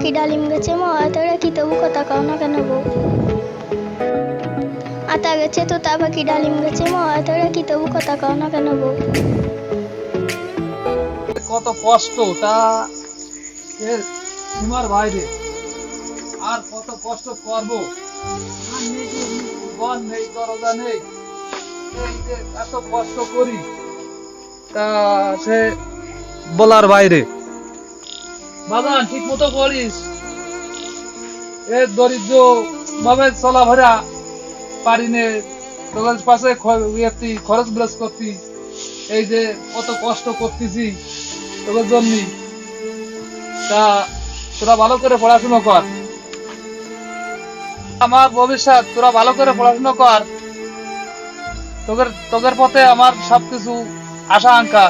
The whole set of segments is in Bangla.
পাখি ডালিম গেছে মা তোরা কি তবু কথা কও না কেন বউ? আতা গেছে তোতা পাখি ডালিম গেছে মা তোরা কি তবু কথা কও না কেন বউ? কত কষ্ট তা এর সীমার বাইরে। আর কত কষ্ট করব, আর নিজে ঘর নেই, দরজা নেই, এই যে এত কষ্ট করি তা সে বলার বাইরে। বাজান ঠিক মতো করিস, এ দরিদ্র ভাবে চলাফেরা পারি নে, তোদের পাশে খরচ ব্রাস করতি, এই যে কত কষ্ট করতেছি তোদের জন্য। তা তোরা ভালো করে পড়াশোনা কর, আমার ভবিষ্যৎ তোরা ভালো করে পড়াশোনা কর, তোদের তোদের পথে আমার সবকিছু আশা আঙ্কা।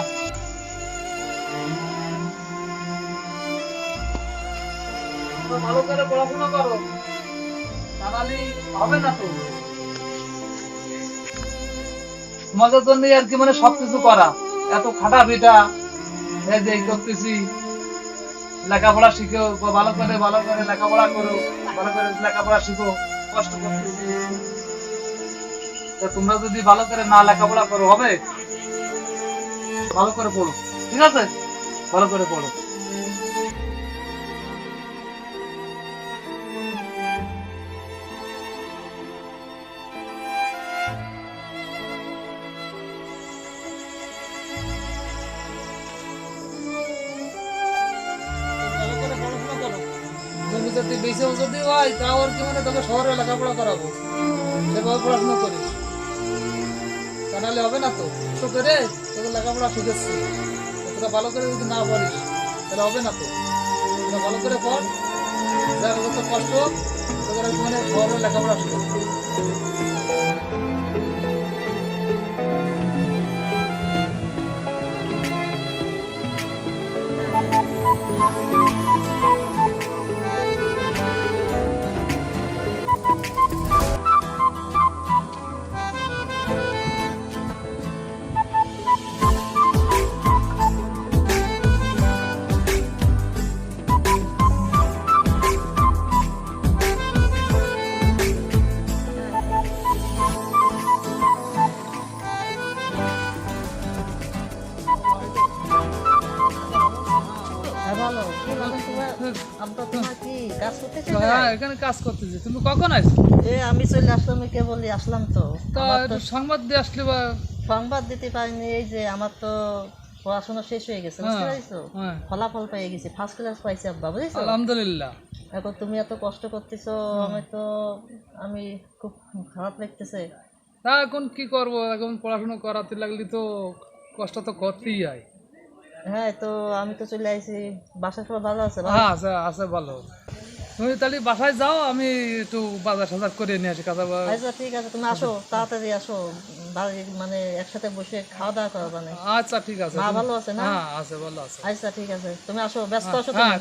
তোরা ভালো করে পড়াশোনা করো, তাহলে হবে না তো। তোমাদের জন্য আর কি মানে সবকিছু করা, এত খাটা পিটা এই যে করতেছি। লেখাপড়া শিখো, ভালো করে লেখাপড়া করো, ভালো করে লেখাপড়া শিখো, কষ্ট করতেছি। তা তোমরা যদি ভালো করে না লেখাপড়া করো হবে? ভালো করে পড়ো, ঠিক আছে? ভালো করে পড়ো। ভালো করে পড়াশোনা করো। জমি যদি বেশি যদি হয় তাও আর কি মানে তোকে শহরে লেখাপড়া করাবো, সেভাবে পড়াশোনা করিস, তা নাহলে হবে না তো। কষ্ট করে তোকে লেখাপড়া শিখেছি, তোরা ভালো করে যদি না পড়িস তাহলে হবে না তো। তোরা ভালো করে পড়, যার যত কষ্ট তোদের মানে শহরে লেখাপড়া শিখেছি। হ্যাঁ, এখানে কাজ করতেছি। তুমি কখন আসছো? আমি চলে আসলাম, কেবলই আসলাম তো। তা একটু সংবাদ দিয়ে আসলে বা। সংবাদ দিতে পারিনি, এই যে আমার তো পড়াশোনা শেষ হয়ে গেছে, বুঝতে পারছো? ফলাফল পেয়ে গেছি, ফার্স্ট ক্লাস পাইছি আব্বা, বুঝেছো? আলহামদুলিল্লাহ। এখন তুমি এত কষ্ট করতেছো, আমি খুব খারাপ লাগতেছে। তা এখন কি করবো, এখন পড়াশোনা করাতে লাগলে তো কষ্ট তো করতেই হয়। হ্যাঁ, তো আমি তো চলে আসি। বাসার সব ভালো আছে? হ্যাঁ আছে, আছে ভালো। তুমি তাহলে বাসায় যাও, আমি একটু বাজার সাজার করে নিয়ে আসি কাঁচা। আচ্ছা ঠিক আছে, তুমি আসো, তাড়াতাড়ি আসো, বাড়ি মানে একসাথে বসে খাওয়া দাওয়া করবা না। আচ্ছা ঠিক আছে। মা ভালো আছে না? হ্যাঁ আছে, ভালো আছে। আচ্ছা ঠিক আছে, তুমি আসো, ব্যস্ত আছো তুমি?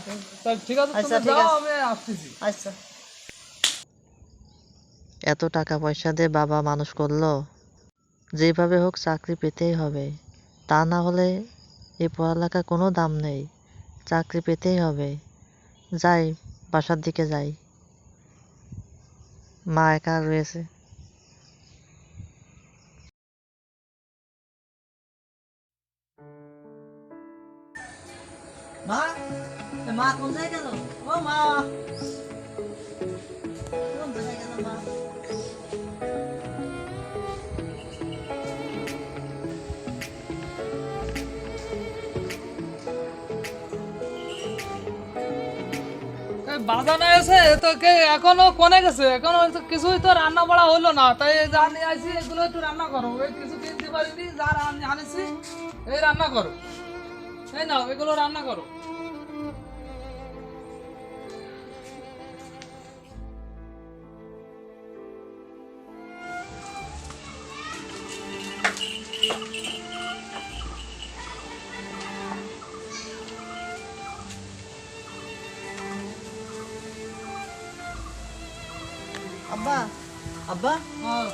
হ্যাঁ ঠিক আছে, আচ্ছা তুমি ঠিক যাও, আছে, আমি আসতেছি। আচ্ছা। এত টাকা পয়সা দিয়ে বাবা মানুষ করলো, যেভাবে হোক চাকরি পেতেই হবে, তা না হলে এই পড়ালেখার কোনো দাম নেই। চাকরি পেতেই হবে। যাই, বাসার দিকে যাই, মা একা রয়েছে। মা, মা কোন জায়গায় গেল? ও মা, কোন জায়গায় গেল মা? বাজানো এসে তো কে এখনো কোনে গেছে, এখনো তো কিছুই তো রান্না বাড়া হলো না। তাই যা নিয়ে আসি এগুলো একটু রান্না করো। এই কিছু কিনতে পারিনি, যা আনেছি এই রান্না করো। এই নাও, এগুলো রান্না করো। আব্বা, আব্বা, হ্যাঁ,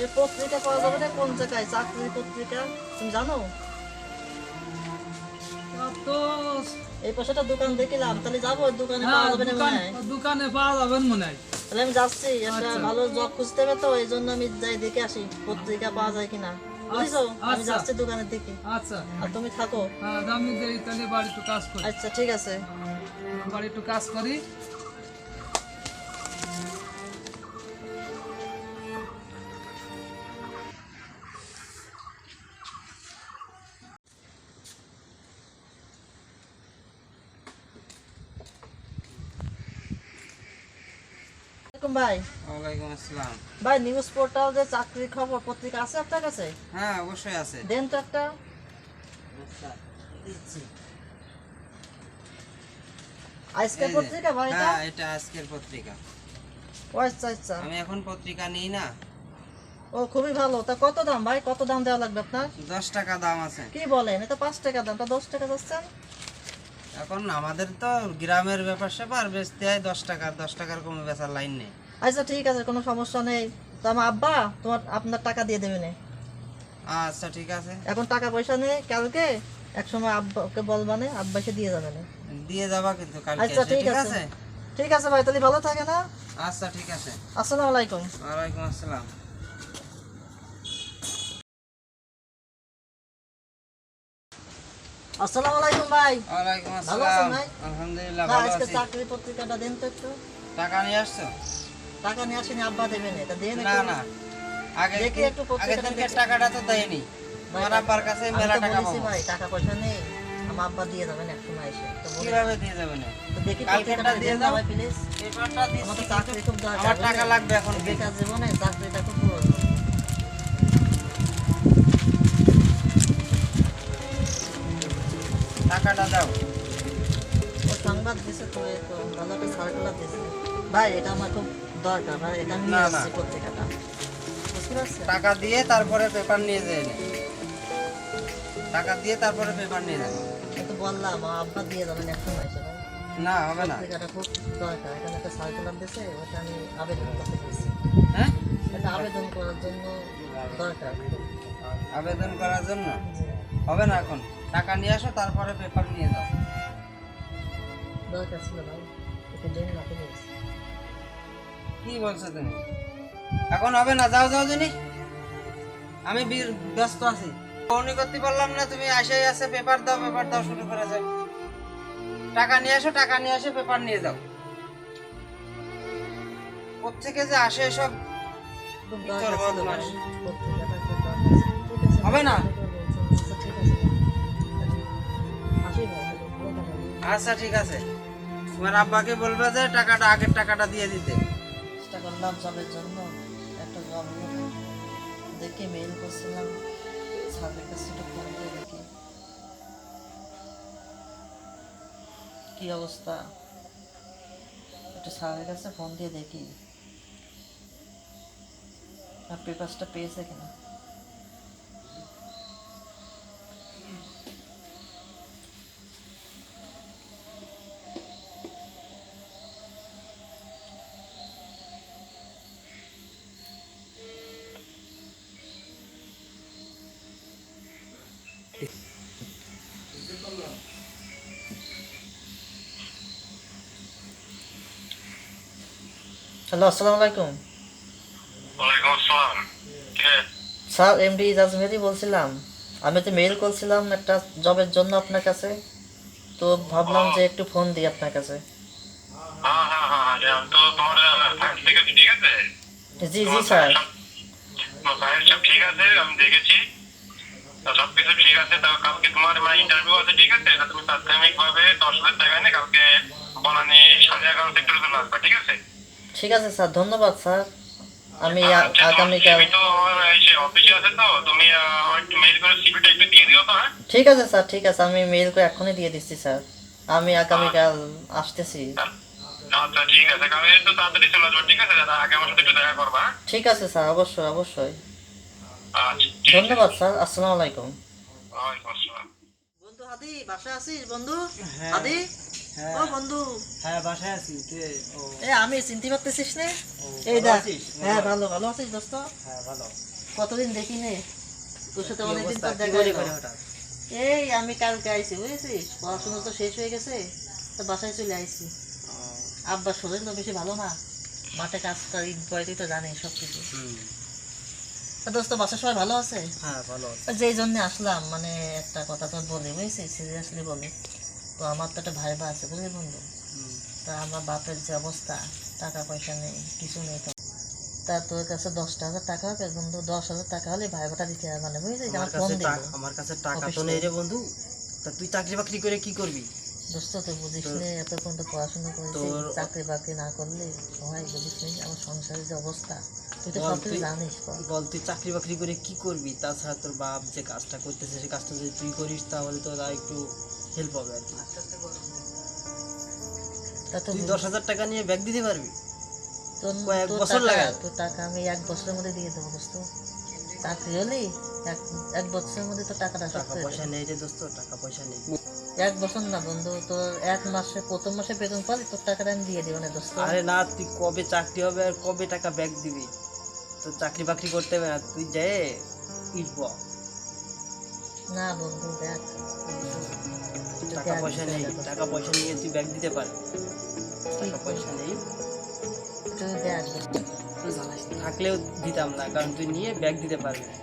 এই পত্রিকা পাওয়া যাবে না কোন জায়গায়? চাকরির পত্রিকা তুমি জানো? তো এই পয়সাটা দোকান দেখিলাম, তাহলে যাবো ওই দোকানে পাওয়া হ্যাঁ যাবে না মনে হয়। দোকানে পাওয়া যাবেন মনে হয়। তাহলে আমি যাচ্ছি, একটা আচ্ছা। ভালো জব খুঁজতে হবে তো, এই জন্য আমি যাই দেখে আসি পত্রিকা পাওয়া যায় কিনা, বুঝছো? আমি আচ্ছা। যাচ্ছি দোকানের দিকে, আচ্ছা আর তুমি থাকো। হ্যাঁ আমি যাই তাহলে বাড়ি একটু কাজ করি। আচ্ছা ঠিক আছে। বাড়ি একটু কাজ করি। ওয়ালাইকুম ভাই। ওয়ালাইকুম আসসালাম। ভাই নিউজ পোর্টাল যে চাকরির খবর পত্রিকা আছে আপনার কাছে? হ্যাঁ অবশ্যই আছে। দেন তো একটা। আচ্ছা দিচ্ছি। আজকের এই যে। পত্রিকা ভাই এটা? হ্যাঁ এটা আজকের পত্রিকা। ও আচ্ছা আচ্ছা। আমি এখন পত্রিকা নিই না। ও খুবই ভালো। তা কত দাম ভাই, কত দাম দেওয়া লাগবে আপনার? 10 টাকা দাম আছে। কি বলেন, এটা 5 টাকা দাম, তা 10 টাকা যাচ্ছেন? এখন আমাদের তো গ্রামের ব্যাপার স্যাপার, বেচতে হয় 10 টাকা, 10 টাকার কমে বেচার লাইন নেই। আচ্ছা ঠিক আছে, কোনো সমস্যা নেই। তো আমার আব্বা আপনার টাকা দিয়ে দেবে না। আচ্ছা ঠিক আছে, এখন টাকা পয়সা নেই, কালকে এক সময় আব্বাকে বলবানে, আব্বা এসে দিয়ে যাবে না। দিয়ে যাবা কিন্তু কালকে আচ্ছা এসে, ঠিক ঠিক আছে। আছে? ঠিক আছে ভাই, তাহলে ভালো থাকে না? আচ্ছা ঠিক আছে। আসসালামু আলাইকুম। ওয়ালাইকুম আসসালাম। আসসালামু আলাইকুম ভাই। ওয়ালাইকুম ভালো আছেন আসসালাম। ভাই? আলহামদুলিল্লাহ ভাই ভালো আজকে আছি। চাকরি পত্রিকাটা দেন তো একটু। টাকা নিয়ে আসছো? টাকা নিয়ে আসেনি, আব্বা দেবে না, তা দেন না একটু। না, আগে দেখি একটু আগে পত্রিকাটা দিনকে দেখি। টাকাটা তো দেয়নি। ভাই, তোমার আব্বার কাছে আমি মেলা তো টাকা বলেছি পাবো। ভাই টাকা পয়সা নেই, আমার আব্বা দিয়ে যাবেন এক সময় এসে, তো বলে কিভাবে দিয়ে যাবে না? তো দেখি কালকেরটা পত্রিকাটা দিয়ে দেন না দাও। ভাই প্লিজ। পেপারটা আমার দিচ্ছি তো চাকরি কিন্তু খুব দরকার, আমার টাকা বুঝলেন? লাগবে এখন। বেকার জীবনে চাকরিটা খুব প্রয়োজন। টাকাটা দাও। ও সংবাদ দিছে তো, এই তো ভালো একটা সার্কুলার দিছে ভাই, এটা আমার খুব দরকার ভাই, এটা আমি নিয়ে না, না। আসছি পত্রিকাটা, বুঝতে পারছেন? টাকা দিয়ে তারপরে পেপার নিয়ে যাই না। টাকা দিয়ে তারপরে পেপার নিয়ে যাবো। আমি তো বললাম আমার আব্বা দিয়ে যাবেন এক সময় এসে ভাই, না হবে না। পত্রিকাটা খুব দরকার, এখানে একটা সার্কুলার দিছে, ওটা আমি আবেদন করতে দিচ্ছি, হ্যাঁ এটা আবেদন করার জন্য দরকার। আবেদন করার জন্য জি, হবে না এখন। টাকা নিয়ে আসো তারপরে পেপার নিয়ে যাও। দরকার ছিল ভাই, একটু দেন না প্লিজ। কি বলছো তুমি? এখন হবে না, যাও যাও জানি। আমি ব্যস্ত আছি, ফোনই করতে পারলাম না। তুমি আসেই আছে, পেপার দাও শুরু করে যাও। টাকা নিয়ে আসো, টাকা নিয়ে আসে পেপার নিয়ে যাও। কোত্থেকে যে আসে সব। খুব তোর দরকার ছিল ভাই, বদমাস। পত্রিকাটা খুব দরকার ছিল। ঠিক আছে, হবে না? আচ্ছা, ঠিক আছে আসি ভাই, ভালো থাকেন। আচ্ছা ঠিক আছে, তোমার আব্বাকে বলবে যে টাকাটা, আগের টাকাটা দিয়ে দিতে। চেষ্টা করলাম জবের জন্য, একটা জব দেখে মেইল করছিলাম, স্যারের কাছে একটু ফোন দিয়ে দেখি কি অবস্থা, একটু স্যারের কাছে ফোন দিয়ে দেখি আর পেপারসটা পেয়েছে কিনা। হ্যালো, আসসালামু আলাইকুম। ওয়ালাইকুম আসসালাম। কে? স্যার এমডি ইজাজ মেহেদি বলছিলাম। আমি তো মেইল করছিলাম একটা জবের জন্য আপনার কাছে, তো ভাবলাম যে একটু ফোন দিই আপনার কাছে। হ্যাঁ হ্যাঁ হ্যাঁ, আমি তো তোমার ফাইল দেখেছি, ঠিক আছে? জি জি স্যার। তোমার ফাইল সব ঠিক আছে, আমি দেখেছি, তো সবকিছু ঠিক আছে। তো কালকে তোমার ইন্টারভিউ আছে, ঠিক আছে? তো তুমি প্রাথমিক ভাবে 10,000 টাকা নিয়ে কালকে বনানি 11:30 সেক্টরে চলে আসবে, ঠিক আছে? ঠিক আছে স্যার, ধন্যবাদ স্যার। আমি আচ্ছা, তোমার আগামীকাল। CV তো আমার এই যে অফিসে আছে, তো তুমি আমার একটু মেইল করে সিভিটা একটু দিয়ে দিও তো, হ্যাঁ? ঠিক আছে স্যার, ঠিক আছে, আমি মেইল করে এখনই দিয়ে দিচ্ছি স্যার। আমি আগামীকাল আসতেছি। আচ্ছা ঠিক আছে, কালকে একটু তাড়াতাড়ি চলে আসবে, ঠিক আছে? দাদা আগে আমার সাথে একটু দেখা করবা, হ্যাঁ? ঠিক আছে স্যার, অবশ্যই অবশ্যই। আচ্ছা ঠিক আছে। ধন্যবাদ স্যার, আসসালামু আলাইকুম। ওয়ালাইকুম আসসালাম। বন্ধু হাদি, বাসায় আছিস বন্ধু? হ্যাঁ। হাদি, হ্যাঁ। ও বন্ধু, হ্যাঁ বাসায় আছি। কে? ও আমি চিনতে পারতেছিস না? এই ভালো দেখ। আছিস? হ্যাঁ ভালো, ভালো আছিস দোস্ত? হ্যাঁ ভালো। কতদিন দেখি নে, তোর সাথে কি অনেকদিন অবস্থা? পর কি দেখা বলি হলো। করে হঠাৎ? এই আমি কালকে আইছি বুঝেছিস, পড়াশোনা তো শেষ হয়ে গেছে, তো বাসায় চলে আইছি। আব্বার শরীর তো বেশি ভালো না, মাঠে কাজ করি তুই তো জানিস সব কিছু। তা দোস্ত বাসার সবাই ভালো আছে? হ্যাঁ ভালো আছে। যেই জন্য আসলাম, মানে একটা কথা তো বলি বুঝেছিস, সিরিয়াসলি বলি। তো আমার তো একটা ভাই আছে বুঝলি বন্ধু, তা আমার বাপের যে অবস্থা, টাকা পয়সা নেই, কিছু নেই। তো তা তোর কাছে 10,000 টাকা হবে বন্ধু, 10,000 টাকা হলে ভাই ভাটা দিতে হবে, মানে বুঝলি? আমার ফোন দিল। আমার কাছে টাকা তো নেই রে বন্ধু, তা তুই চাকরি বাকরি করে কি করবি? দোস্ত তুই বুঝিস নে, এতক্ষণ তো পড়াশোনা করেছি, চাকরি বাকরি না করলে হয় বুঝিস নি আমার সংসারের যে অবস্থা, তুই তো সব কিছু জানিস। বল তুই চাকরি বাকরি করে কি করবি? তাছাড়া তোর বাপ যে কাজটা করতেছে সেই কাজটা যদি তুই করিস তাহলে তোর আর একটু হেল্প হবে আর কি। তা তো তুই 10,000 টাকা নিয়ে ব্যাগ দিতে পারবি? কয়েক তোর বছর টাকা, লাগায়। তোর টাকা আমি 1 বছরের মধ্যে দিয়ে দেবো দোস্ত। চাকরি হলেই এক বছরের মধ্যে তো টাকাটা শোধ টাকা করে পয়সা দেবো। নেই রে দোস্ত, টাকা পয়সা নেই। 1 বছর না বন্ধু, তোর 1 মাসে, প্রথম মাসে বেতন পালি তোর টাকাটা আমি দিয়ে দেবো না দোস্ত। আরে না, তুই কবে চাকরি হবে আর কবে টাকা ব্যাগ দিবি? তোর চাকরি বাকরি করতে হবে না, তুই যাই ইটব। না বন্ধু দেখ, টাকা পয়সা নেই, টাকা পয়সা নিয়ে তুই ব্যাগ দিতে পারবি? টাকা পয়সা নেই, তুই দেখ দোস্ত। থাকলেও দিতাম না, কারণ তুই নিয়ে ব্যাগ দিতে পারবি না।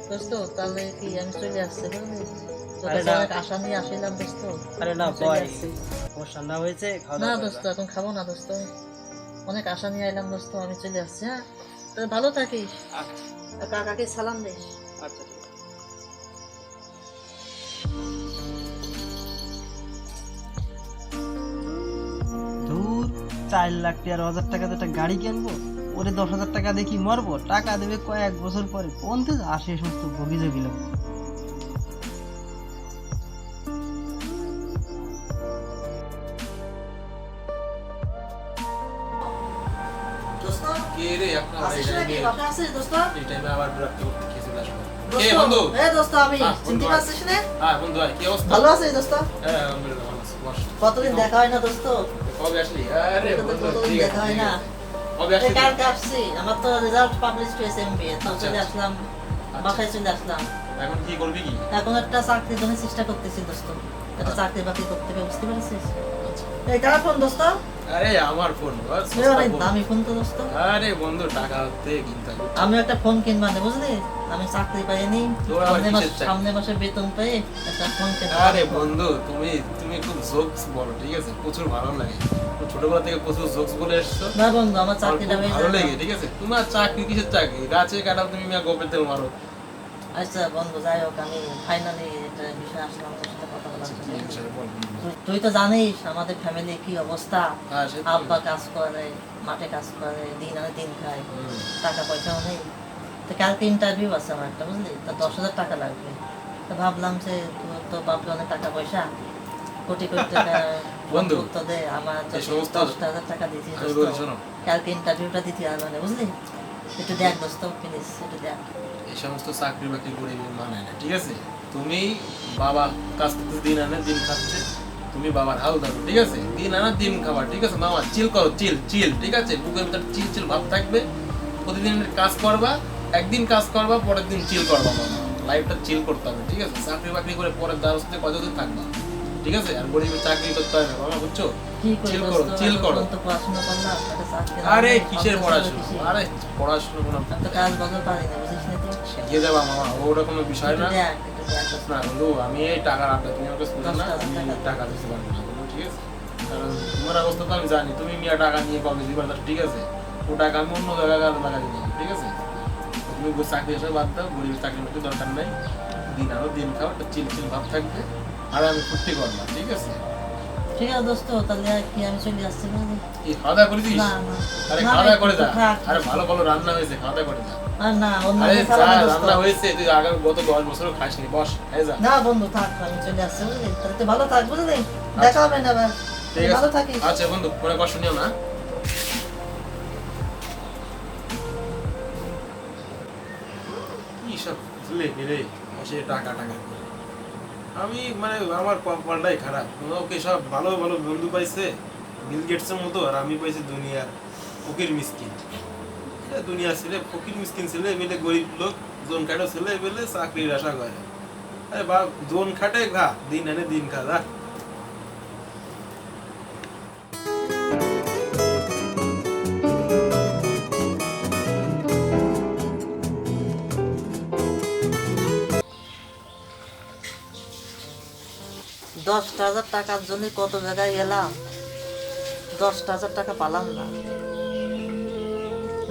দোস্ত তাহলে কি আমি চলে আসছি বুঝলি? তোর আরে কাছে না। অনেক আশা নিয়ে আসিলাম দোস্ত। আরে না চলে ভাই, আসছি। আমার ঠান্ডা হয়েছে, খাওয়া না দাওয়া দোস্ত করবা। এখন খাবো না দোস্ত, অনেক আশা নিয়ে আইলাম দোস্ত, আমি চলে আসছি। হ্যাঁ তো ভালো থাকিস, আচ্ছা আর কাকাকে সালাম দিস। আচ্ছা ঠিক আছে। ধুর, 4 লাখ টাকা 1000 টাকা একটা গাড়ি কিনবো, ওরে 10,000 টাকা দেখি মরবো, টাকা দেবে কয়েক বছর পরে, কোন থেকে আসে সমস্ত বগি জগি লোক। দোস্ত কে রে আপনার আসিস নাকি? বাসায় আসিস দোস্ত? এই টাইমে আবার বিরক্ত করতে খেতে আসবে। কে দোস্ত, বন্ধু? এ দোস্ত আমি, হ্যাঁ, বন্ধু চিনতে আয়। পারছিস না? হ্যাঁ বন্ধু ভাই, কি অবস্থা? ভালো আছিস দোস্ত? হ্যাঁ আলহামদুলিল্লাহ ভালো আছি। বস। কতদিন দেখা হয় না দোস্ত, কবে আসলি? আরে তোর সাথে বন্ধু কতদিন ঠিক দেখা আছে, হয় ঠিক না। আছে। কবে এই আসলি? কালকে আসছি, আমার তো রেজাল্ট পাবলিশ হয়েছে এমবিএ, তো আচ্ছা, চলে আচ্ছা। আসলাম, বাসায় চলে আসলাম। এখন কি করবি কি? এখন একটা চাকরির জন্য চেষ্টা করতেছি দোস্ত, একটা চাকরি বাকরি করতে হবে, বুঝতে পারছিস? আচ্ছা। এই কার ফোন দোস্ত? আরে আমার ফোন, এ অনেক দামি ফোন তো দোস্ত। আরে বন্ধু টাকা হতে কিনতে হবে। আমি একটা ফোন কিনবা না বুঝলি, আমি চাকরি পাইনি, তোর আবার কিসের চাকরি? সামনে মাসে বেতন পেয়ে একটা ফোন কিনবো। আরে বন্ধু তুমি তুমি খুব জোকস বলো, ঠিক আছে? প্রচুর ভালো লাগে, তুমি ছোটবেলা থেকে প্রচুর জোকস বলে এসছো। না বন্ধু আমার আমার চাকরিটা খুব হয়ে ভালো যায়। লাগে, ঠিক আছে? তোমার চাকরি কিসের চাকরি? গাছে কাটাও তুমি, মিয়া গোপের তেল মারো। আচ্ছা বন্ধু যাই হোক, আমি ফাইনালি একটা বিষয় আসলাম তোর সাথে কথা বলার জন্য। ঠিক আছে, বল। তুই তো জানিস আমাদের ফ্যামিলি কি অবস্থা, হ্যাঁ, সে তো- আব্বা কাজ করে, মাঠে কাজ করে, দিন আনে দিন খায়, হুম। টাকা পয়সাও নেই। তো কালকে ইন্টারভিউ আছে আমার একটা বুঝলি, তা 10,000 টাকা লাগবে। তো ভাবলাম যে তোর তো বাপরে অনেক টাকা পয়সা, কোটি কোটি টাকা বন্ধু, সম্পদ তো দে, আমার এই সমস্ত- 10,000 টাকা দিতে আমি বলি শোনো, কালকে ইন্টারভিউটা দিতে হবে না বুঝলি, একটু দেখ দোস্ত প্লিজ, একটু দেখ। এই সমস্ত চাকরি বাকরি করে মানে না, ঠিক আছে? তুমি বাবা কাজ করতে দিন আনে দিন খাচ্ছে, তুমি বাবার হাল ধরো, ঠিক আছে? দিন আনা দিন খাবার, ঠিক আছে মামা? চিল করো, চিল চিল, ঠিক আছে? বুকের ভিতরে চিল চিল ভাব থাকবে, প্রতিদিন কাজ করবা, একদিন কাজ করবা, পরের দিন চিল করবা মামা। লাইফটা চিল করতে হবে, ঠিক আছে? চাকরি বাকরি করে পরের দ্বারস্থে কতদিন থাকবা, ঠিক আছে? আর গরিবের চাকরি করতে হয় না মামা, বুঝছো? কি করি চিল করো, দোস্ত, চিল করো। এখন তো পড়াশোনা করলাম, একটা চাকরি আরে লাগবে, কিসের অল্প পড়াশোনা? কিসের? আরে পড়াশোনা কোনো আমি তো কাজ বাজার পারি না বুঝিস না তুই? শিখিয়ে যাবা মামা, ওটা কোনো বিষয় একটু না। দেখ, একটু দেখ দোস্ত। না বন্ধু, আমি এই টাকার আড্ডা তুমি আমাকে শুনে না, 10,000 আমি টাকা। টাকা দিতে পারবো না বন্ধু, ঠিক আছে? কারণ তোমার অবস্থা তো আমি জানি, তুমি মিয়া টাকা নিয়ে কবে দিবার, ঠিক আছে? ও টাকা আমি অন্য জায়গায় লাগা দিই, ঠিক আছে? তুমি চাকরি এসে বাদ দাও, গরিবের চাকরি করতে দরকার নাই, দিন আরো দিন খাও, একটা চিল চিল ভাব থাকবে, আর আমি ফুর্তি করলাম, ঠিক আছে? ঠিক আছে দোস্ত, তাহলে আর কি আমি চলে আসছি বুঝলি? এই খাওয়া দাওয়া করেছিস? না, না। আরে না, খাওয়া দাওয়া করে যা, থাক। আরে ভালো ভালো রান্না হয়েছে, খাওয়া দাওয়া করে যা। আর না অন্য আরে কিছু যা, খাবো না দোস্ত। রান্না হয়েছে, তুই আগামী গত 10 বছরও খাসনি, বস, এই যা। না বন্ধু থাক, আমি চলে আসছি বুঝলি, তাহলে তুই ভালো থাক বুঝলি, দেখা হবে না আবার, ঠিক তুই ভালো আছে থাকিস। আচ্ছা বন্ধু, মনে কষ্ট নিও না। কি সব বুঝলে রে, সে টাকা টাকা করে। আমি মানে আমার কপালটাই খারাপ, ওকে সব ভালো ভালো বন্ধু পাইছে বিল গেটসের মতো, আর আমি পাইছি দুনিয়ার ফকির মিসকিন। দুনিয়া ছেলে ফকির মিসকিন ছেলে মিলে, গরিব লোক জন কাটো ছেলে মিলে চাকরির আশা করে। अरे बाप दोन खाटे खा दिन आणि दिन खा जा দশটা হাজার টাকার জন্য কত জায়গায় গেলাম, 10,000 টাকা পালাম না।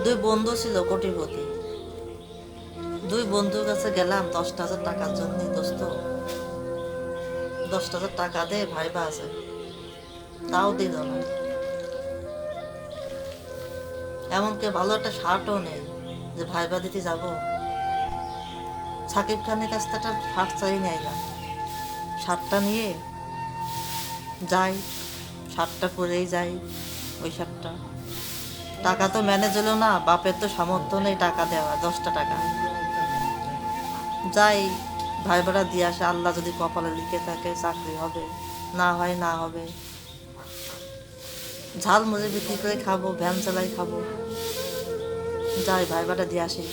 দুই বন্ধু ছিল কোটিপতি, দুই বন্ধুর কাছে গেলাম 10,000 টাকার জন্য। দোস্ত 10,000 টাকা দে, ভাইবা আছে, তাও দিল না। এমনকি ভালো একটা শার্টও নেই যে ভাইবা দিতে যাব। সাকিব খানের কাছ থেকে একটা শার্ট চাই নাই না, শার্টটা নিয়ে যাই, শার্টটা পরেই যাই। ওই শার্টটা টাকা তো ম্যানেজ হলো না, বাপের তো সামর্থ্য নেই টাকা দেওয়া, 10টা টাকা। যাই ভাই ভাড়া দিয়ে আসে, আল্লাহ যদি কপালে লিখে থাকে চাকরি হবে, না হয় না হবে। ঝাল মুড়ি বিক্রি করে খাবো, ভ্যান চালাই খাবো। যাই ভাই ভাড়া দিয়ে আসি।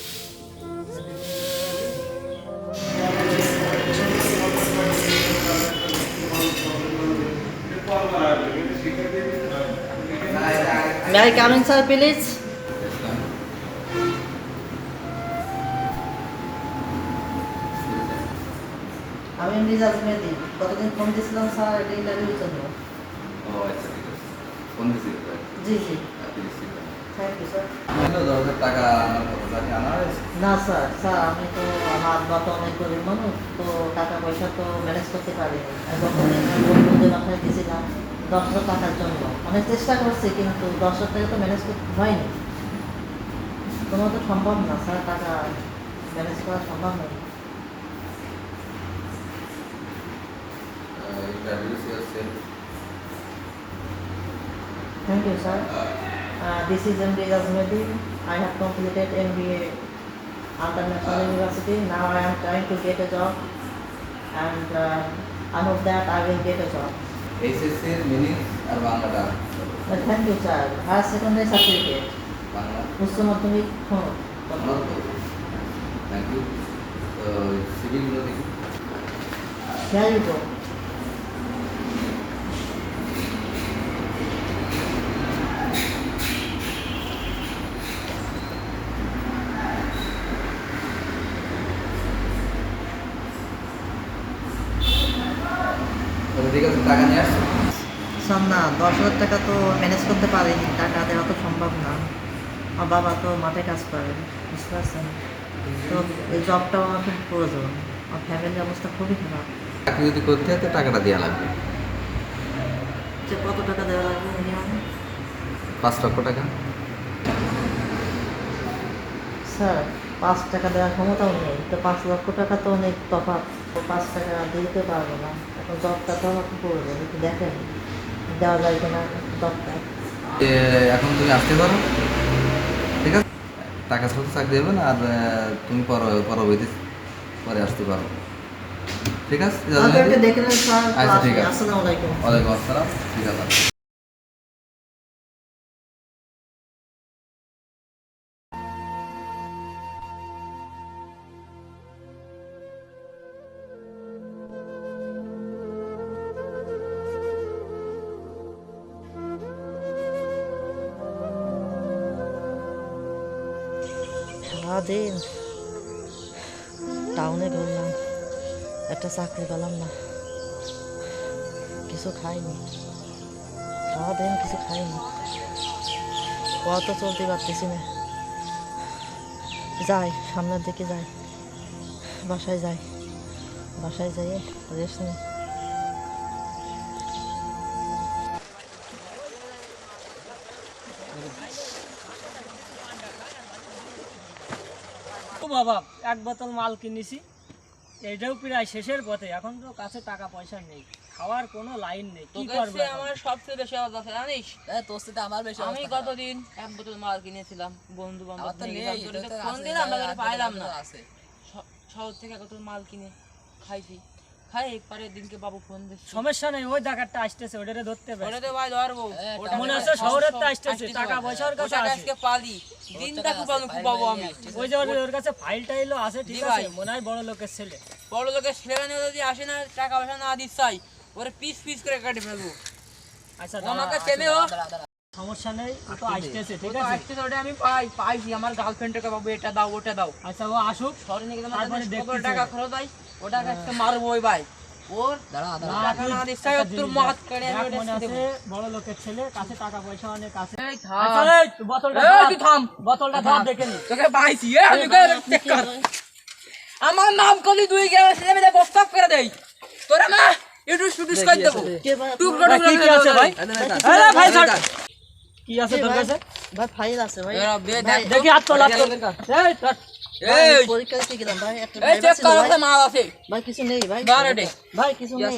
May I come in, sir, please? আমি রিজার্ভ মেদি কতদিন ফোন দিয়েছিলাম স্যার, এটা ইন্টারভিউর জন্য। ও আচ্ছা ঠিক আছে ফোন দিছি জি জি, আপনি রিসিভ করেন থ্যাংক ইউ স্যার। 10,000 টাকা আমার কাছে আনা হয়েছে না স্যার, স্যার আমি তো আমার বাবা অনেক গরিব মানুষ, তো টাকা পয়সা তো ম্যানেজ করতে পারিনি। যখন বন্ধুদের মাথায় গেছিলাম 10,000 টাকার জন্য, অনেক চেষ্টা করছি, কিন্তু 10,000 টাকা তো ম্যানেজ করতে হয়নি। তোমার তো সম্ভব না স্যার, টাকা ম্যানেজ করা সম্ভব নয়। introduce yourself. Thank you, sir. This is MD Azmedi. I have completed MBA International University. Now I am trying to get a job, and I hope that I will get a job. SSC এর মিনিং আর বাংলাটা Thank you, sir. Higher secondary certificate. Bangla উচ্চ মাধ্যমিক থ্যাংক ইউ তো সিভিলগুলো দেখি Here you go. ঠিক আছে টাকা নিয়ে আসছো স্যার না, 10,000 টাকা তো ম্যানেজ করতে পারিনি, টাকা দেওয়া তো সম্ভব না। আমার বাবা তো মাঠে কাজ করে, বুঝতে পারছেন, তো এই জবটাও আমার খুব প্রয়োজন। আমার ফ্যামিলির অবস্থা খুবই খারাপ। চাকরি যদি করতে হয় তো টাকাটা দেওয়া লাগবে যে কত টাকা দেওয়া লাগবে মিনিমাম? 5 লক্ষ টাকা স্যার 5 টাকা দেওয়ার ক্ষমতাও নেই, তো 5 লক্ষ টাকা তো অনেক তফাৎ, 5 টাকা দিতে পারবো না। এখন জবটা তো আমাকে প্রয়োজন, একটু দেখেন দেওয়া যায় কিনা জবটা। এখন তুমি আসতে পারো, ঠিক আছে টাকা ছাড়া তো চাকরি হবে না, আর তুমি পরবর্তী পরে আসতে পারো, ঠিক আছে আমাকে দেখে নেন স্যার। আচ্ছা ঠিক আছে, আসসালামু আলাইকুম। ওয়ালাইকুম আসসালাম, ঠিক আছে। সারাদিন টাউনে ঘুরলাম, একটা চাকরি পেলাম না, কিছু খাইনি, সারাদিন কিছু খাইনি, কত চলতে পারতেছি না। যাই সামনের দিকে যাই, বাসায় যাই, বাসায় যাই রেস্ট নিই। ও বাবা, এক বোতল মাল কিনেছি, এটাও প্রায় শেষের পথে। এখন তো কাছে টাকা পয়সা নেই, খাওয়ার কোনো লাইন নেই, কি করব? আমার সবচেয়ে বেশি অবস্থা আছে জানিস, তোর সাথে আমার বেশি। আমি কতদিন এক বোতল মাল কিনেছিলাম, বন্ধু বান্ধব ফোন দিলাম, পাইলাম না। শহর থেকে কত মাল কিনে খাইছি, খাই পরের দিনকে বাবু ফোন দিচ্ছে। সমস্যা নেই, ওই ডাকাতটা আসতেছে, ওটারে ধরতে পারে। ওটাতে ভাই ধরবো, মনে আছে শহরের তো আসতেছে, টাকা পয়সার কাছে আছে। আজকে পালি দিনটা খুব পাবো আমি। ওই যে ওর কাছে ফাইল টাইলও আছে, ঠিক আছে, মনে হয় বড় লোকের ছেলে। বড় লোকের ছেলেমেয়ে যদি আসে না টাকা পয়সা না দিস চাই ওরে পিস পিস করে কাটে ফেলবো। আচ্ছা ও আমাকে চেনে ও সমস্যা নেই, ও তো আসতেছে, ঠিক ও তো আছে? আসতেছে, ওটা আমি পাইছি আমার গার্লফ্রেন্ডকে বাবু এটা দাও ওটা দাও। আচ্ছা ও আসুক, শহরে নিয়ে গেলাম তারপরে কত দেখতেছি। টাকা খরচ হয় ওটা কাছে মারবো ওই ভাই ওর দাঁড়া না, টাকা তুই না দিস চাই একটা তোর জিনিস মত দেখ, করে দেখ, আমি ওটা মনে দেবো। আছে বড় লোকের ছেলে, কাছে টাকা পয়সা অনেক আছে। এই আচ্ছা, থাম এই, বোতলটা এই, ধর, তুই থাম। বোতলটা ধর, দেখে নি। তোকে পাইছি আমি চেক কর আমার নাম করলি দুই গ্রামের ছেলে মেয়ে বস্তাপ করে দেই তোরা না একটু শুটুস করে দেবো টুকরো ভাই, টুকরো কি আছে ভাই? আরে ভাই ছাড়। কি আছে তোর কাছে? ভাই ফাইল আছে ভাই। দেখি হাত তোল, হাত তোল। এই, ধর। এই পরীক্ষা দিতে গেলাম ভাই, একটা এই ভাইবা চেক ছিল কর ভাই। মাল আছে ভাই কিছু নেই ভাই। ধর এডে ভাই কিছু নেই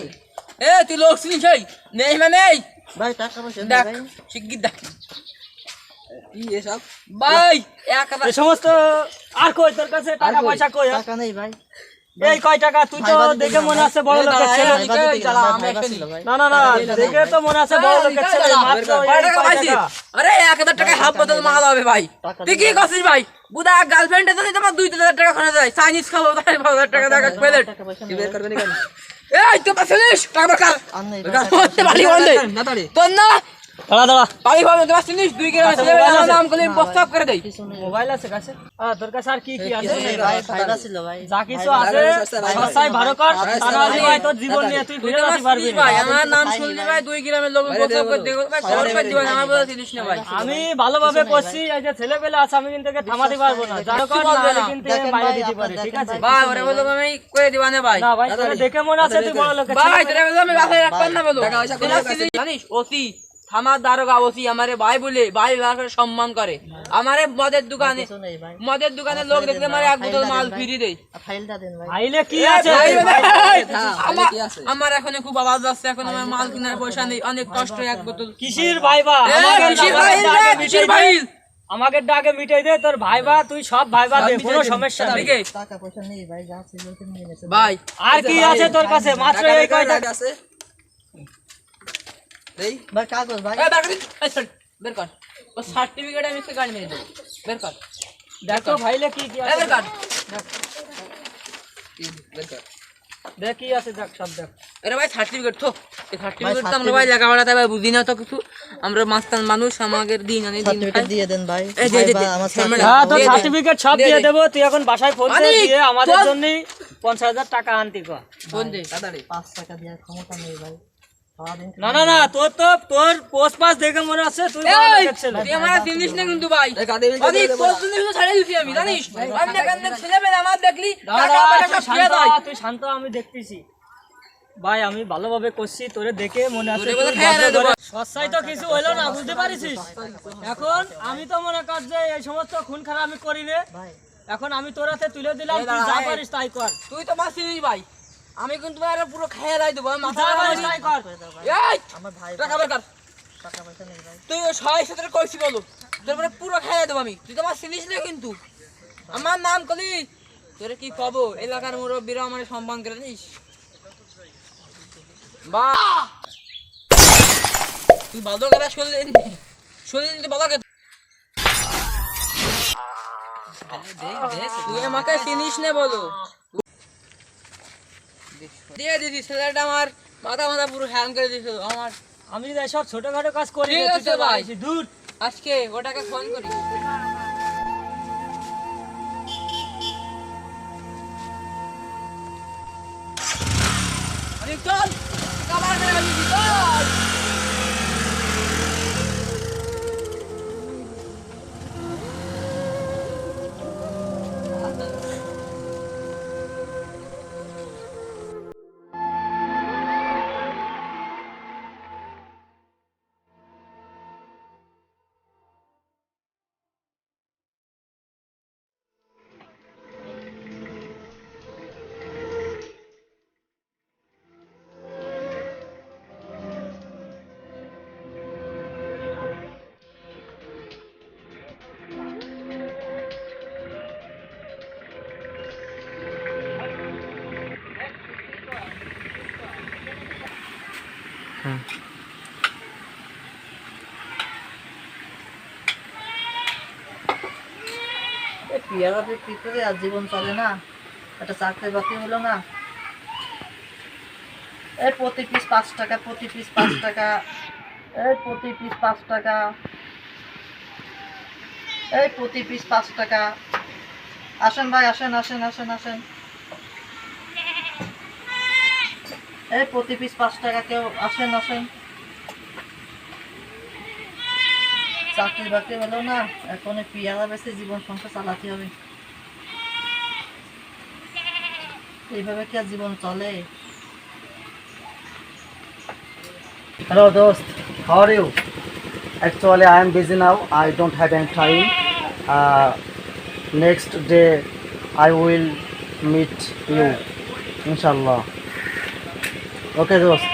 এ তুই লোক শুনিস এই নেই মানে এই ভাই, টাকা পয়সা নেই দেখ ভাই। শিগগির দেখ কি এসব ভাই একবার এই সমস্ত আর কই তোর কাছে টাকা পয়সা কই? হ্যাঁ? টাকা নেই ভাই। এই কয় টাকা? তুই তো ভাইবা দিতে দেখে গেলাম মনে ভাই। আছে বড় লোকের ছেলে। ভাইবা দিতে গেলাম ভাই, ভাইবা ছিল ভাই। না না না, দেখে তো মনে আছে বড় লোকের ছেলে। মাত্র কয় এই টাকা কয় পাইছিস? টাকা? আরে 1000 টাকায় হাফ বোতল মাল হবে ভাই তুই কি করছিস ভাই বুদা গার্লফ্রেন্ডে তো তোমার 2-3000 টাকা খরচ হয় চাইনিজ খাবো তাই 5000 টাকা টাকা প্লেট টাকা পয়সা নেই ভাই। এই তো পাছিস টাকা কার আর নেই বেকার করতে পারি বলে তোর না দাঁড়া দাঁড়া, পারি ভাবে তোমার চিনিস 2 গ্রামের ছেলে আমার নাম করলে প্রস্তাব করে দেই মোবাইল আছে কাছে? তোর কাছে আর কি কি আছে? কিছু নেই ভাই, ভাইবা ছিল ভাই। যা কিছু আছে সস্তায় ভালো কর, তা নাহলে ভাই তোর জীবন নিয়ে তুই ফিরে যেতে পারবি না। ভাই আমার নাম শুনলি ভাই 2 গ্রামের লোক প্রস্তাব করে দেখো ভাই খবর পাই দিবেন আমার বলে চিনিস না ভাই আমি ভালোভাবে করছি, এই যে ছেলেবেলা আছে আমি কিন্তু একে থামাতে পারবো না। যা কর নাহলে কিন্তু দেখেন বাইরে ভাই, দিতে আপনার পারে, ঠিক দেখেন আছে? ভাই ওরে বলো আমি কই দিবা না ভাই না ভাই, তোকে দেখে মনে আছে তুই বড় লোকের ছেলে। ভাই তোরা বলো আমি বাসায় রাখতাম না বলো জানিস ওসি থামার দারোগা ওসি আমারে ভাই বলে ভাই লাখের সম্মান করে আমারে মদের দোকানে কিছু নেই ভাই। মদের দোকানে লোক দেখলে আমারে এক বোতল মাল ফ্রি দেই আর ফাইলটা দেন ভাই। আইলে কি আছে? আমার এখন খুব আওয়াজ আসছে এখন আমার মাল কেনার পয়সা নেই অনেক কষ্ট এক বোতল কিসির ভাইবা? আমাকে ডাকে মিটাই দে তোর ভাইবা, তুই সব ভাইবা দে, কোনো সমস্যা নেই। টাকা পয়সা নেই ভাই, যা ছিল তো নিয়ে গেছে। ভাই আর কি আছে তোর কাছে? মাত্র এই কয় টাকা। আছে দেই ভাই কাগজ ভাই। বের কর ও সার্টিফিকেট আমি গাড়ি মেরে দেবো বের কর দেখো ভাইলে কি কি আছে, বের কর বের কর দেখ কি আছে, দেখ সব দেখ। আরে ভাই সার্টিফিকেট তো এই সার্টিফিকেট তো আমরা ভাই লেখাপড়াতে ভাই বুঝি না তো কিছু আমরা মাস্তান মানুষ আমাদের দিন আনি দিন সার্টিফিকেট দিয়ে দেন ভাই। এই দে, দে, ভাই, দে। আমার হ্যাঁ তোর দে, দে। সার্টিফিকেট সব দে, দিয়ে দে। দেবো, তুই এখন বাসায় ফোন মানিক, দিয়ে আমাদের চল। জন্য 50,000 টাকা আনতি কর। ফোন দে তাড়াতাড়ি 5 টাকা দেওয়ার ক্ষমতা নেই ভাই। সারাদিন না না না, তোর পোস্ট পাস দেখে মনে আছে তুই বড় এই লোকের ছেলে। তুই আমার জিনিস না কিন্তু ভাই অনেক প্রশ্ন তো ছাড়ে দিছি আমি জানিস আমি না কান্দে ছেলে মেয়ে আমার দেখলি টাকা পয়সা সব দিয়ে দেয় তুই শান্ত, আমি দেখতেছি ভাই, আমি ভালোভাবে করছি, তোরে দেখে মনে আছে তোরে বলে তুই খেয়ে ভদ্র দেবো। করে- সস্তায় তো কিছু হইলো না, বুঝতে পারিস? এখন আমি তো মনে কর যে এই সমস্ত খুন খারাপ আমি করি নে, এখন আমি তোর হাতে তুলে দিলাম, তুই যা পারিস তাই কর। তুই তো মাছ চিনিস ভাই আমি কিন্তু আর পুরো খেয়ে লাই দেবো মাথা যা পারিস তাই কর। এই আমার ভাই টাকা বের কর টাকা পয়সা নেই ভাই। তুই 600 কইছি বলো তারপরে পুরো খেয়ে দেবো আমি তুই তো মাছ চিনিস না কিন্তু আমার নাম কলি তোরে কি কব এলাকার মুরব্বীরা আমার সম্মান করে নিস বা তুই ভালো কথা শুনলে শুনলে ভালো কথা তুই আমাকে চিনিস না বলো দিয়ে দিদি ছেলেটা আমার মাথা মাথা পুরো হ্যাং করে দিয়েছিল আমার আমি যদি এসব ছোটখাটো কাজ করি ঠিক রে, তুই আছে তো ভাই। পারিস। দূর আজকে ওটাকে ফোন করি আরে চল কাবার মেরে দিছি চল পেয়ারা বিক্রি করে আর জীবন চলে না, একটা চাকরি বাকরি হলো না, এই প্রতি পিস 5 টাকা, প্রতি পিস 5 টাকা, এই প্রতি পিস 5 টাকা, এই প্রতি পিস 5 টাকা। আসেন ভাই, আসেন আসেন আসেন আসেন। এই প্রতি পিস 5 টাকা, কেউ আসেন আসেন। চাকরি বাকরি হলো না, এখন এই পিয়ারা বেশি জীবন সংসার চালাতে হবে। এইভাবে কি আর জীবন চলে? Hello, dost. How are you? Actually, I am busy now. I don't have any time. Next day, I will meet you, inshallah. Okay, dost.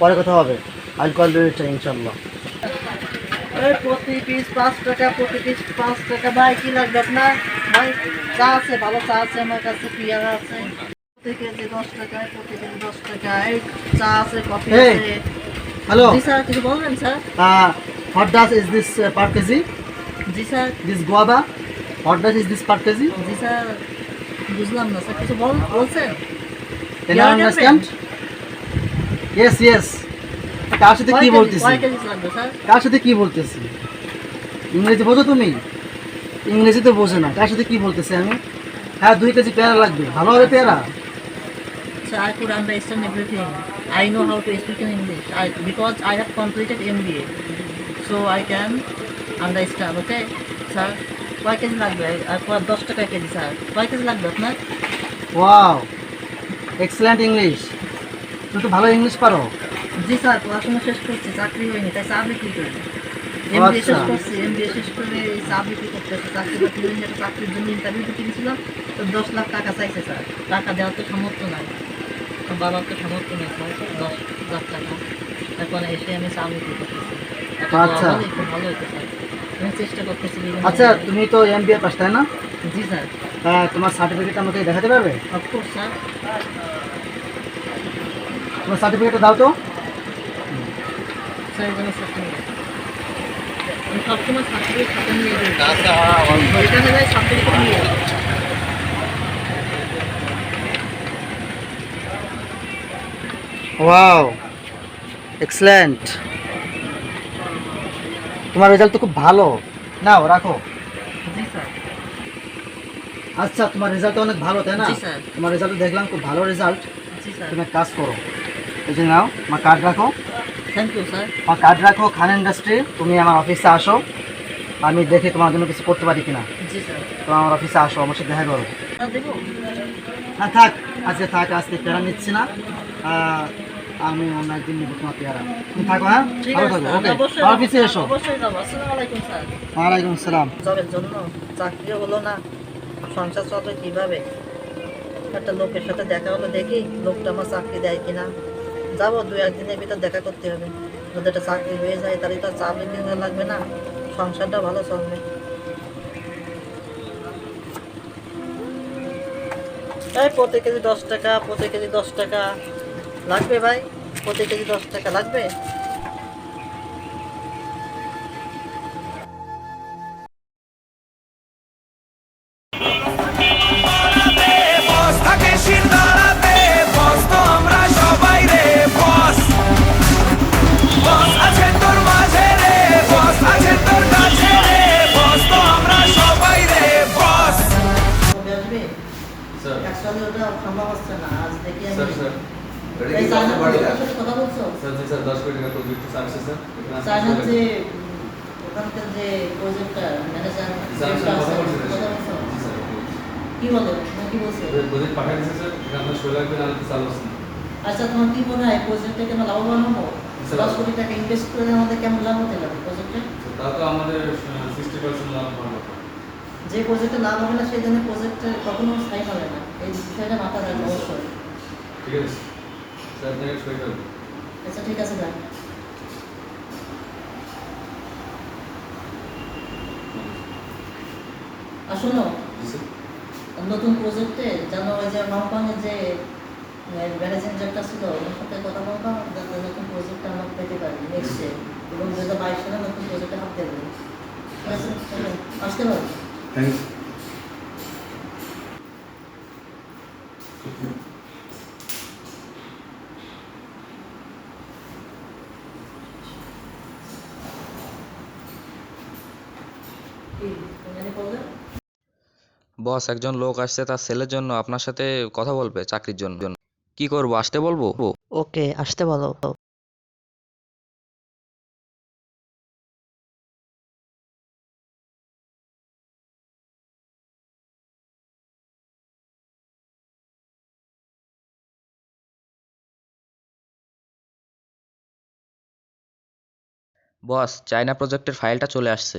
পরে কথা হবে। I'll call you later, inshallah. এই প্রতি পিস 5 টাকা, প্রতি পিস 5 টাকা। ভাই কি লাগবে আপনার? ভাই চা আছে, ভালো চা আছে আমার কাছে, পিয়ারা আছে। প্রতি কেজি 10 টাকা, প্রতি কেজি 10 টাকা। এই চা আছে, কফি Hey. আছে। Hello. জি স্যার, কিছু বলবেন sir? What does is this per kg? G sir. This guava? What does is this per kg? G sir, বুঝলাম না স্যার, কিছু বলছেন? Can you understand? Yes, yes. কার সাথে কি বলতেছি? কয় কেজি লাগবে স্যার? কার সাথে কি বলতেছি? ইংরেজি বোঝো তুমি? ইংরেজি তো বোঝে না, কার সাথে কি বলতেছি আমি? হ্যাঁ, 2 কেজি পেয়ারা লাগবে। ভালো হবে পেয়ারা? So I could understand everything. I know how to speak in English. Because I have completed MBA, so I can understand. Okay, sir. কয় কেজি লাগবে? আর 10 টাকা কেজি স্যার। কয় কেজি লাগবে আপনার? Wow, excellent English. তুমি তো ভালো ইংলিশ পারো। জি স্যার, পড়াশোনা শেষ করছি, চাকরি হয়নি, তাই চা বিক্রি করি। MBA শেষ করছি, MBA শেষ করে এই চা বিক্রি করতেছি। চাকরি বাকরি হয়নি, একটা চাকরির জন্য ইন্টারভিউ দিতে গেছিলাম, তো 10 লাখ টাকা চাইছে স্যার। টাকা দেওয়ার তো সামর্থ্য নাই, আমার বাবার তো সামর্থ্য নেই স্যার, 10 লাখ টাকা। এখন এসে আমি চা বিক্রি করতেছি। আচ্ছা। একটু ভালো হতো স্যার, আমি চেষ্টা করতেছি বিভিন্ন আচ্ছা, জায়গায়। তুমি তো এমবিএ পাস, তাই না? জি স্যার। তোমার সার্টিফিকেট আমাকে দেখাতে পারবে? Of course sir. তোমার সার্টিফিকেটটা দাও তো। স্যার এই জন্য সার্টিফিকেট আমি সবসময় সার্টিফিকেট সাথে নিয়ে যাই, এখানে যাই সার্টিফিকেট নিয়ে যাই। Wow, excellent. তোমার রেজাল্ট তো খুব ভালো। নাও, রাখো। জি স্যার। আচ্ছা, তোমার রেজাল্ট অনেক ভালো, তাই না? জি স্যার। তোমার রেজাল্ট দেখলাম খুব ভালো রেজাল্ট। জি স্যার। তুমি এক কাজ করো, এই যে নাও, আমার কার্ড রাখো। Thank you sir. আমার কার্ড রাখো, খান ইন্ডাস্ট্রি। তুমি আমার অফিসে আসো, আমি দেখি তোমার জন্য কিছু করতে পারি কিনা। জি স্যার। তো আমার অফিসে আসো, আমার সাথে দেখা করো। দেবো? হ্যাঁ, থাক, আজকে থাক, আজকে পেয়ারা নিচ্ছি না। আমি অন্য একদিন নিবো তোমার পেয়ারা। তুমি থাকো, হ্যাঁ, ঠিক ভালো আছে থাকো। স্যার, ওকে, অবশ্যই আমার অফিসে এসো। অবশ্যই যাবো। আসসালামু আলাইকুম স্যার। ওয়ালাইকুম আসসালাম। জবের জন্য চাকরিও হলো না, সংসার চলবে কিভাবে? একটা লোকের সাথে দেখা হলো, দেখি লোকটা আমার চাকরি দেয় কিনা। যাবো, 2-1 দিনের ভিতর দেখা করতে হবে। যদি একটা চাকরি হয়ে যায় তাহলে তো আর চা বিক্রি করা লাগবে না, সংসারটা ভালো চলবে। এই প্রতি কেজি 10 টাকা, প্রতি কেজি 10 টাকা লাগবে ভাই, প্রতি কেজি 10 টাকা লাগবে। Actually ওটা সম্ভব হচ্ছে না, আজ দেখি আমি। এই চায়নার সাথে কথা বলছো? চায়নার যে ওখানকার যে প্রজেক্টটা ম্যানেজার কথা বলছো? কি বলে, কি বলছে? আচ্ছা, তোমার কি মনে হয় প্রজেক্টে কেন লাভবান হবো? 10 কোটি টাকা ইনভেস্ট করে আমাদের কেমন লাভ হতে লাগবে প্রজেক্টে? যে প্রজেক্টে লাভ হবে না সেই জন্য প্রজেক্টে কখনো স্থায়ী হবে না, এই বিষয়টা মাথায় রাখবে অবশ্যই। ঠিক আছে স্যার, আপনাকে সই করব। আচ্ছা ঠিক আছে ভাই। আসলে নতুন প্রজেক্টে যেন ওই যে নৌকানের যে ম্যানেজিং ডিরেক্টর ছিল ওর সাথে কথা বলতাম, যাতে নতুন প্রজেক্টটা আমরা পেতে পারি নেক্সটে, এবং 2022 সালে নতুন প্রজেক্টে হাত দেবো। ঠিক আছে, আসতে পারি। Thank you. বস, একজন লোক আসছে তার ছেলের জন্য আপনার সাথে কথা বলবে চাকরির জন্য। কি করব, আসতে বলবো? ওকে, আসতে বলো। বস, চায়না প্রজেক্টের ফাইলটা চলে আসছে।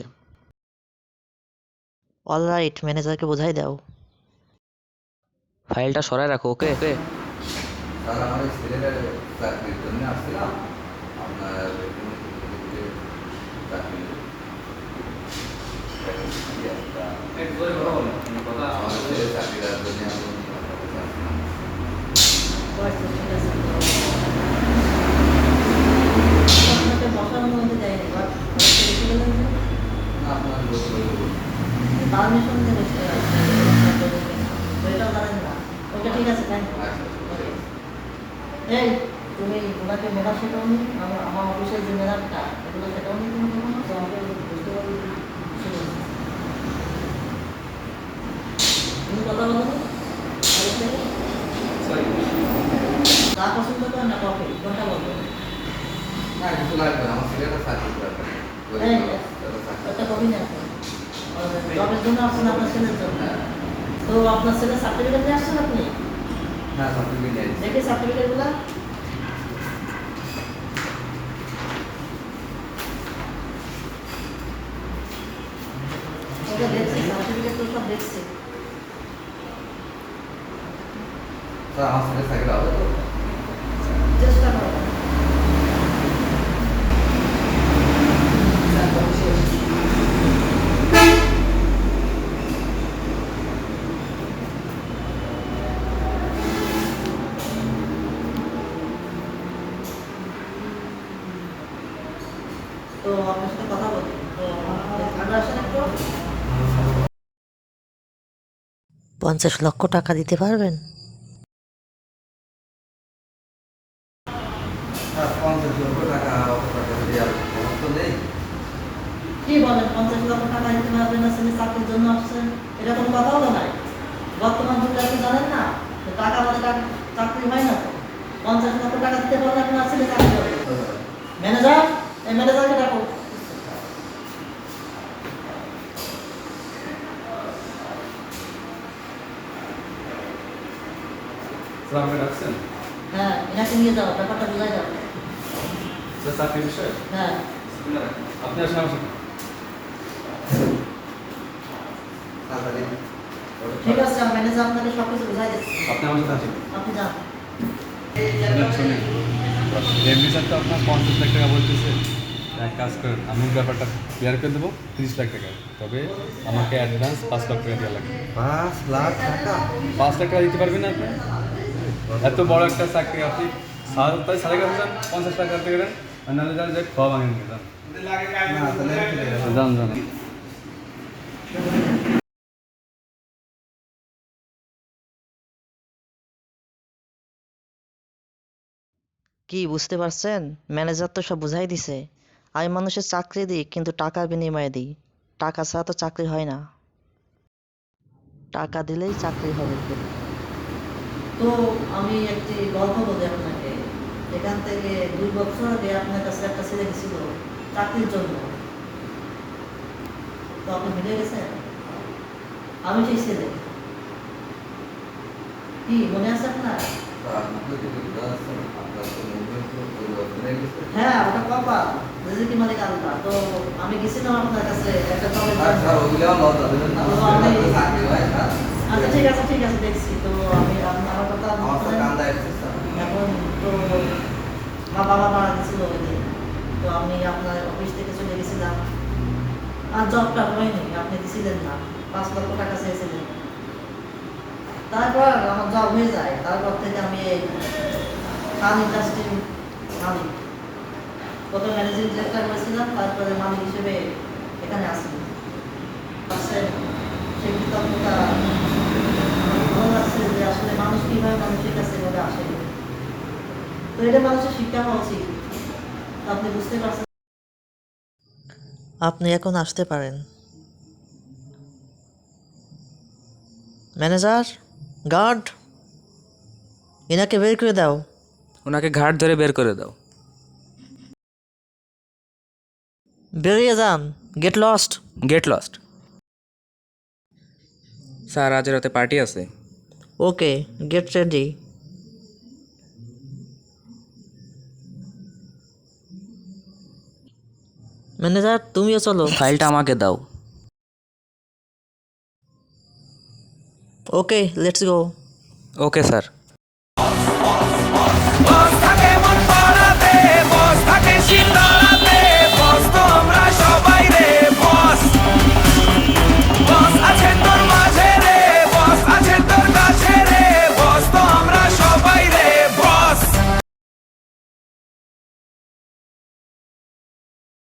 অলরাইট, ম্যানেজারকে বোঝাই দাও। ফাইলটা সরায় রাখো, ওকে ওকে। স্যার আমার এই ছেলের চাকরির জন্য আসছিলাম আপনার চাকরি আমাদের ছেলের চাকরির জন্য বসার মধ্যে যায়নি, আপনার পারমিশন দিয়ে বসতে এটাও জানেন না। ওকে, ঠিক আছে, থ্যাংক ইউ। এই তুমি ওনাকে মেধা শেখাওনি, আমার অফিসের যে মেধাটা এগুলো শেখাওনি তুমি কখনো? তো আমাকে বুঝতে পারবো তুমি কথা বলো না? চা পছন্দ করেন না কফি, কোনটা বলবো? না কিছু লাগবে না, আমার ছেলেটা চাকরি করবে। একটা কফি নেন, জবের জন্য আসছেন আপনার ছেলের জন্য। তো আপনার ছেলের সার্টিফিকেট নিয়ে আসছেন আপনি? হ্যাঁ, সার্টিফিকেট নিয়ে দেখি সার্টিফিকেটগুলো। ওকে, দেখছি সার্টিফিকেট তো সব দেখছি। স্যার আমার ছেলের চাকরি হবে তো? চেষ্টা করো। তো আপনার সাথে কথা বলি, তো আগে আসেন একটু। 50 লক্ষ টাকা দিতে পারবেন? স্যার 50 লক্ষ টাকা দেওয়ার অবস্থা নেই। কি বলেন, 50 লক্ষ টাকা দিতে পারবেন না? ছেলে চাকরির জন্য আসছেন, এটা কোনো কথা হলো নাই? বর্তমান যুগে আপনি জানেন না টাকা মানে চাকরি হয় না। তো 50 লক্ষ টাকা দিতে পারলে আপনার ছেলে চাকরি করবে। ম্যানেজার, এই ম্যানেজারকে ডাকো। স্যার আমাকে ডাকছেন? হ্যাঁ, এনাকে নিয়ে যাও, ব্যাপারটা বোঝাই দাও। স্যার চাকরির বিষয়ে? হ্যাঁ, আপনি আসেন আমার সাথে। তাড়াতাড়ি ঠিক আছে, ম্যানেজার আপনাকে সব কিছু বোঝাই দিচ্ছে। আপনি আমার সাথে আসেন। আপনি যান। শুনুন, এমনি স্যার তো আপনার 50 লাখ টাকা বলতেছে। এক কাজ করেন, আমি ব্যাপারটা ক্লিয়ার করে দেবো 30 লাখ টাকা। তবে আমাকে অ্যাডভান্স 5 লাখ টাকা দেওয়া লাগবে। 5 লাখ টাকা? 5 লাখ টাকা দিতে পারবেন না আপনি? এত বড় একটা চাকরি আপনি সাড়ে কাছে যান, 50 লাখ টাকা দেন, আর নাহলে যান যে খাওয়া ভাঙেন যান। না তাহলে যান যান। কি বুঝতে পারছেন? ম্যানেজার তো সব বুঝাই দিছে। আমি মানুষের চাকরি দিই, কিন্তু টাকার বিনিময়ে দিই। টাকা ছাড়া তো চাকরি হয় না। টাকা দিলেই চাকরি হবে। তো আমি একটি গল্প বলি আপনাকে। এখান থেকে 2 বছর আগে আপনার কাছে একটা ছেলে গেছিল চাকরির জন্য। তো আপনি ভুলে গেছেন? আমি সেই ছেলে। কি মনে আছে আপনার? হ্যাঁ, ওটা কপাল, রিজিকি মালিক আল্লাহ। তো আমি গেছিলাম আপনার কাছে একটা জবের জন্য। আচ্ছা ঠিক আছে, ঠিক আছে, দেখছি। তো আমি আমার কথা এখন তো আমার বাবা মারা গেছিল ওই দিন। তো আমি আপনার অফিস থেকে চলে গেছিলাম, আর জবটা হয়নি, আপনি দিছিলেন না। 5 লক্ষ টাকা চেয়েছিলেন। তারপর আমার জব হয়ে যায়, তারপর থেকে আমি এই খান ইন্ডাস্ট্রির মালিক। প্রথম ম্যানেজিং ডিরেক্টর হয়েছিলাম, তারপরে মালিক হিসেবে এখানে আসি। সেই কৃতজ্ঞতা ভালো লাগছে যে আসলে মানুষ কীভাবে মানুষের কাছে এভাবে আসে। তো এটা মানুষের শিক্ষা হওয়া উচিত। আপনি বুঝতে পারছেন? আপনি এখন আসতে পারেন। ম্যানেজার, গার্ড, এনাকে বের করে দাও। ওনাকে ঘাট ধরে বের করে দাও। বেরিয়ে যান, get lost. Get lost. Sir আজ রাতে পার্টি আছে। ওকে, গেট রেডি। ম্যানেজার, তুমিও চলো। ফাইলটা আমাকে দাও। ওকে, লেটস গো। Okay sir. বস থাকে মন পাড়াতে, বস থাকে শীত